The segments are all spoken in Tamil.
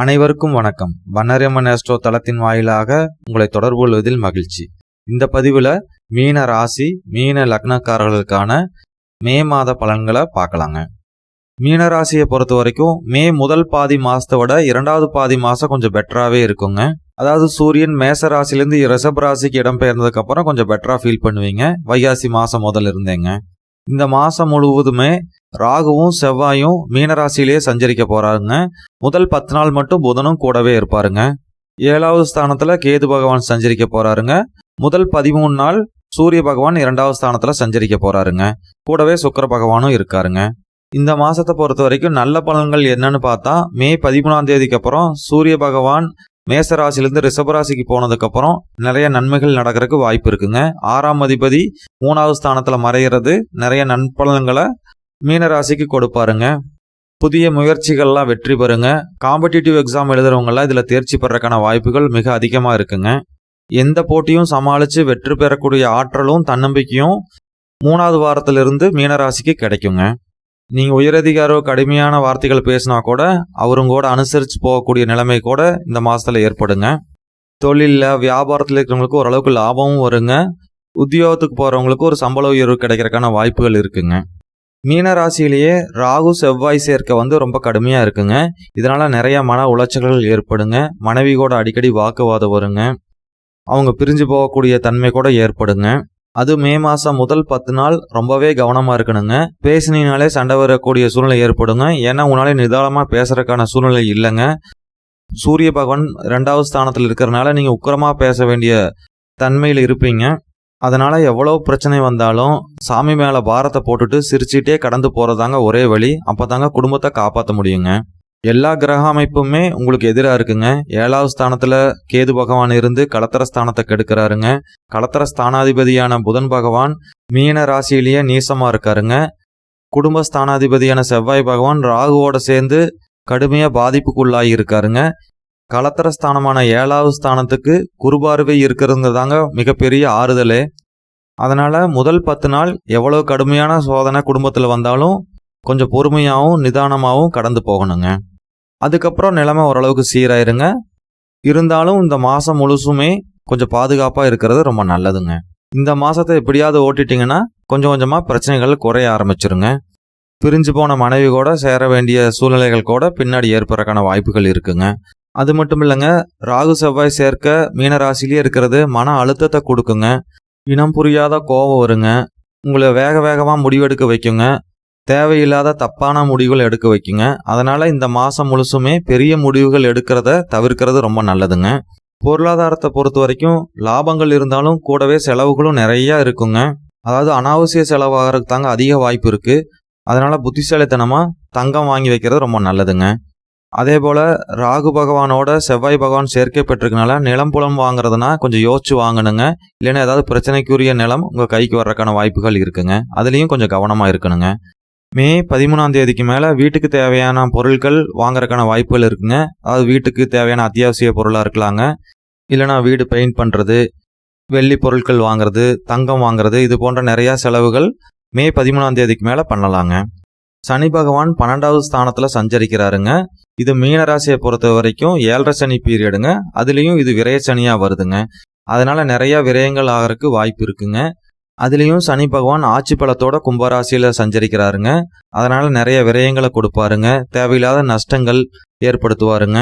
அனைவருக்கும் வணக்கம். பன்னரியம்மன் ஆஸ்ட்ரோ தளத்தின் வாயிலாக உங்களை தொடர்பு கொள்வதில் மகிழ்ச்சி. இந்த பதிவில் மீன ராசி மீன லக்னக்காரர்களுக்கான மே மாத பலன்களை பார்க்கலாங்க. மீன ராசியை பொறுத்த வரைக்கும் மே முதல் பாதி மாசத்தை விட இரண்டாவது பாதி மாசம் கொஞ்சம் பெட்டராகவே இருக்குங்க. அதாவது சூரியன் மேச ராசிலேருந்து ரிஷப ராசிக்கு இடம்பெயர்ந்ததுக்கு அப்புறம் கொஞ்சம் பெட்டரா ஃபீல் பண்ணுவீங்க. வைகாசி மாசம் முதல்ல இருந்தேங்க. இந்த மாசம் முழுவதுமே ராகுவும் செவ்வாயும் மீனராசியிலேயே சஞ்சரிக்க போறாருங்க. முதல் 10 நாள் மட்டும் புதனும் கூடவே இருப்பாருங்க. 7வது ஸ்தானத்துல கேது பகவான் சஞ்சரிக்க போறாருங்க. முதல் 13 நாள் சூரிய பகவான் 2வது ஸ்தானத்துல சஞ்சரிக்க போறாருங்க. கூடவே சுக்கிர பகவானும் இருக்காருங்க. இந்த மாசத்தை பொறுத்த வரைக்கும் நல்ல பலன்கள் என்னன்னு பார்த்தா, மே 13ஆம் தேதிக்கு அப்புறம் சூரிய பகவான் மேசராசிலிருந்து ரிஷபராசிக்கு போனதுக்கு அப்புறம் நிறைய நன்மைகள் நடக்கிறதுக்கு வாய்ப்பு இருக்குங்க. 6ஆம் அதிபதி 3வது ஸ்தானத்துல மறைகிறது நிறைய நற்பலன்களை மீனராசிக்கு கொடுப்பாருங்க. புதிய முயற்சிகள்லாம் வெற்றி பெறுங்க. காம்படிட்டிவ் எக்ஸாம் எழுதுறவங்கலாம் இதில் தேர்ச்சி பெறக்கான வாய்ப்புகள் மிக அதிகமாக இருக்குங்க. எந்த போட்டியும் சமாளித்து வெற்றி பெறக்கூடிய ஆற்றலும் தன்னம்பிக்கையும் 3வது வாரத்திலிருந்து மீனராசிக்கு கிடைக்குங்க. நீங்கள் உயரதிகாரோ கடுமையான வார்த்தைகள் பேசினா கூட அவரும் கூட அனுசரித்து போகக்கூடிய நிலைமை கூட இந்த மாதத்தில் ஏற்படுங்க. தொழிலில் வியாபாரத்தில் இருக்கிறவங்களுக்கு ஓரளவுக்கு லாபமும் வருங்க. உத்தியோகத்துக்கு போகிறவங்களுக்கு ஒரு சம்பள உயர்வு கிடைக்கிறதுக்கான வாய்ப்புகள் இருக்குங்க. மீன ராசியிலேயே ராகு செவ்வாய் சேர்க்கை ரொம்ப கடுமையாக இருக்குங்க. இதனால் நிறைய மன உளைச்சல்கள் ஏற்படுங்க. மனைவி கூட அடிக்கடி வாக்குவாதம் வருங்க. அவங்க பிரிஞ்சு போகக்கூடிய தன்மை கூட ஏற்படுங்க. அது மே மாதம் முதல் 10 நாள் ரொம்பவே கவனமாக இருக்கணுங்க. பேசினாலே சண்டை வரக்கூடிய சூழ்நிலை ஏற்படுங்க. ஏன்னா உன்னாலே நிதானமாக பேசுறதுக்கான சூழ்நிலை இல்லைங்க. சூரிய பகவான் 2வது ஸ்தானத்தில் இருக்கிறனால நீங்கள் உக்கிரமாக பேச வேண்டிய தன்மையில் இருப்பீங்க. அதனால் எவ்வளோ பிரச்சனை வந்தாலும் சாமி மேலே பாரத்தை போட்டுட்டு சிரிச்சுட்டே கடந்து போகிறதாங்க ஒரே வழி. அப்போ தாங்க குடும்பத்தை காப்பாற்ற முடியுங்க. எல்லா கிரக அமைப்புமே உங்களுக்கு எதிராக இருக்குங்க. 7வது ஸ்தானத்தில் கேது பகவான் இருந்து களத்திர ஸ்தானத்தை கெடுக்கிறாருங்க. களத்திர ஸ்தானாதிபதியான புதன் பகவான் மீன ராசியிலேயே நீசமாக இருக்காருங்க. குடும்ப ஸ்தானாதிபதியான செவ்வாய் பகவான் ராகுவோட சேர்ந்து கடுமையாக பாதிப்புக்குள்ளாகி இருக்காருங்க. களத்திர ஸ்தானமான 7வது ஸ்தானத்துக்கு குருபார்வை இருக்கிறது தாங்க மிகப்பெரிய ஆறுதலே. அதனால் முதல் 10 நாள் எவ்வளோ கடுமையான சோதனை குடும்பத்தில் வந்தாலும் கொஞ்சம் பொறுமையாகவும் நிதானமாகவும் கடந்து போகணுங்க. அதுக்கப்புறம் நிலைமை ஓரளவுக்கு சீராயிருங்க. இருந்தாலும் இந்த மாதம் முழுசுமே கொஞ்சம் பாதுகாப்பாக இருக்கிறது ரொம்ப நல்லதுங்க. இந்த மாதத்தை எப்படியாவது ஓட்டிட்டிங்கன்னா கொஞ்சம் கொஞ்சமாக பிரச்சனைகள் குறைய ஆரம்பிச்சிருங்க. பிரிஞ்சு போன மனைவி கூட சேர வேண்டிய சூழ்நிலைகள் கூட பின்னாடி ஏற்படுறதுக்கான வாய்ப்புகள் இருக்குங்க. அது மட்டும் இல்லைங்க, ராகு செவ்வாய் சேர்க்க மீனராசிலேயே இருக்கிறது மன அழுத்தத்தை கொடுக்குங்க. இனம் புரியாத கோபம் வருங்க. உங்களை வேகமாக முடிவெடுக்க வைக்குங்க. தேவையில்லாத தப்பான முடிவுகள் எடுக்க வைக்குங்க. அதனால் இந்த மாதம் முழுசுமே பெரிய முடிவுகள் எடுக்கிறத தவிர்க்கிறது ரொம்ப நல்லதுங்க. பொருளாதாரத்தை பொறுத்த வரைக்கும் லாபங்கள் இருந்தாலும் கூடவே செலவுகளும் நிறையா இருக்குங்க. அதாவது அனாவசிய செலவாகிறதுக்கு தாங்க அதிக வாய்ப்பு இருக்குது. அதனால் புத்திசாலித்தனமாக தங்கம் வாங்கி வைக்கிறது ரொம்ப நல்லதுங்க. அதே போல் ராகு பகவானோட செவ்வாய் பகவான் சேர்க்கை பெற்றிருக்கனால நிலம் புலம் வாங்குறதுனா கொஞ்சம் யோசிச்சு வாங்கணுங்க. இல்லைன்னா ஏதாவது பிரச்சனைக்குரிய நிலம் உங்கள் கைக்கு வர்றதுக்கான வாய்ப்புகள் இருக்குங்க. அதுலேயும் கொஞ்சம் கவனமாக இருக்கணுங்க. மே 13ஆம் தேதிக்கு மேலே வீட்டுக்கு தேவையான பொருட்கள் வாங்குறதுக்கான வாய்ப்புகள் இருக்குங்க. அதாவது வீட்டுக்கு தேவையான அத்தியாவசிய பொருளாக இருக்கலாங்க. இல்லைனா வீடு பெயிண்ட் பண்ணுறது, வெள்ளி பொருட்கள் வாங்குறது, தங்கம் வாங்குறது, இது போன்ற நிறையா செலவுகள் மே 13ஆம் தேதிக்கு மேலே பண்ணலாங்க. சனி பகவான் 12வது ஸ்தானத்தில் சஞ்சரிக்கிறாருங்க. இது மீனராசியை பொறுத்த வரைக்கும் 7.5 சனி பீரியடுங்க. அதுலேயும் இது விரய சனியாக வருதுங்க. அதனால் நிறையா விரயங்கள் ஆகிறதுக்கு வாய்ப்பு இருக்குங்க. அதுலேயும் சனி பகவான் ஆட்சி பலத்தோட கும்பராசியில் சஞ்சரிக்கிறாருங்க. அதனால் நிறைய விரயங்களை கொடுப்பாருங்க. தேவையில்லாத நஷ்டங்கள் ஏற்படுத்துவாருங்க.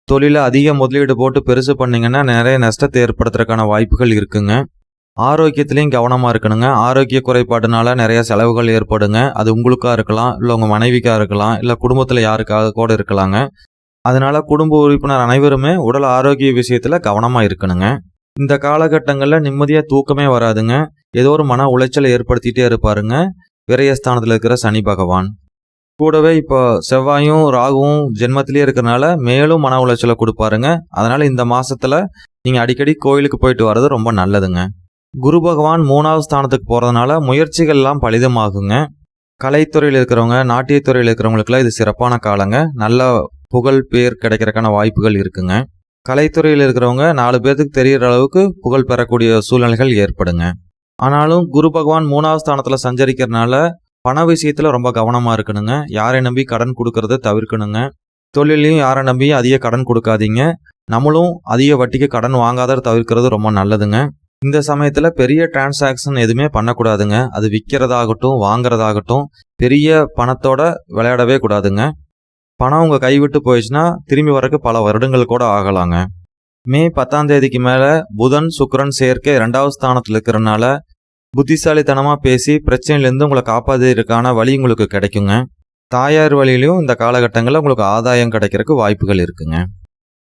தொழிலை அதிக முதலீடு போட்டு பெருசு பண்ணிங்கன்னா நிறைய நஷ்டத்தை ஏற்படுத்துறதுக்கான வாய்ப்புகள் இருக்குங்க. ஆரோக்கியத்துலேயும் கவனமாக இருக்கணுங்க. ஆரோக்கிய குறைபாடுனால நிறைய செலவுகள் ஏற்படுங்க. அது உங்களுக்காக இருக்கலாம், இல்லை உங்கள் மனைவிக்காக இருக்கலாம், இல்லை குடும்பத்தில் யாருக்காக கூட இருக்கலாங்க. அதனால் குடும்ப உறுப்பினர் அனைவருமே உடல் ஆரோக்கிய விஷயத்தில் கவனமாக இருக்கணுங்க. இந்த காலகட்டங்களில் நிம்மதியாக தூக்கமே வராதுங்க. ஏதோ ஒரு மன உளைச்சலை ஏற்படுத்திகிட்டே இருப்பாருங்க விரயஸ்தானத்தில் இருக்கிற சனி பகவான். கூடவே இப்போ செவ்வாயும் ராகுவும் ஜென்மத்திலே இருக்கிறனால மேலும் மன உளைச்சலை கொடுப்பாருங்க. அதனால் இந்த மாதத்தில் நீங்கள் அடிக்கடி கோயிலுக்கு போயிட்டு வர்றது ரொம்ப நல்லதுங்க. குரு பகவான் 3வது ஸ்தானத்துக்கு போகிறதுனால முயற்சிகள்லாம் பலிதமாகுங்க. கலைத்துறையில் இருக்கிறவங்க, நாட்டியத்துறையில் இருக்கிறவங்களுக்குலாம் இது சிறப்பான காலங்க. நல்ல புகழ் பேர் கிடைக்கிறதுக்கான வாய்ப்புகள் இருக்குங்க. கலைத்துறையில் இருக்கிறவங்க 4 பேர்த்துக்கு தெரிகிற அளவுக்கு புகழ் பெறக்கூடிய சூழ்நிலைகள் ஏற்படுங்க. ஆனாலும் குரு பகவான் 3வது ஸ்தானத்தில் சஞ்சரிக்கிறதுனால பண விஷயத்தில் ரொம்ப கவனமாக இருக்கணுங்க. யாரை நம்பி கடன் கொடுக்கறத தவிர்க்கணுங்க. தொழிலையும் யாரை நம்பியும் அதிக கடன் கொடுக்காதீங்க. நம்மளும் அதிக வட்டிக்கு கடன் வாங்காத தவிர்க்கிறது ரொம்ப நல்லதுங்க. இந்த சமயத்தில் பெரிய டிரான்சாக்ஷன் எதுவுமே பண்ணக்கூடாதுங்க. அது விற்கிறதாகட்டும் வாங்குறதாகட்டும் பெரிய பணத்தோட விளையாடவே கூடாதுங்க. பணம் உங்கள் கைவிட்டு போயிடுச்சுன்னா திரும்பி வரக்கு பல வருடங்கள் கூட ஆகலாங்க. மே 10ஆம் தேதிக்கு மேலே புதன் சுக்கிரன் சேர்க்கை 2வது ஸ்தானத்தில் இருக்கிறனால புத்திசாலித்தனமாக பேசி பிரச்சனையிலேருந்து உங்களை காப்பாற்றுறதுக்கான வழி உங்களுக்கு கிடைக்குங்க. தாயார் வழியிலையும் இந்த காலகட்டங்களில் உங்களுக்கு ஆதாயம் கிடைக்கிறதுக்கு வாய்ப்புகள் இருக்குங்க.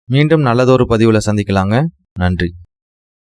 மீண்டும் நல்லதொரு பதிவில் சந்திக்கலாங்க. நன்றி.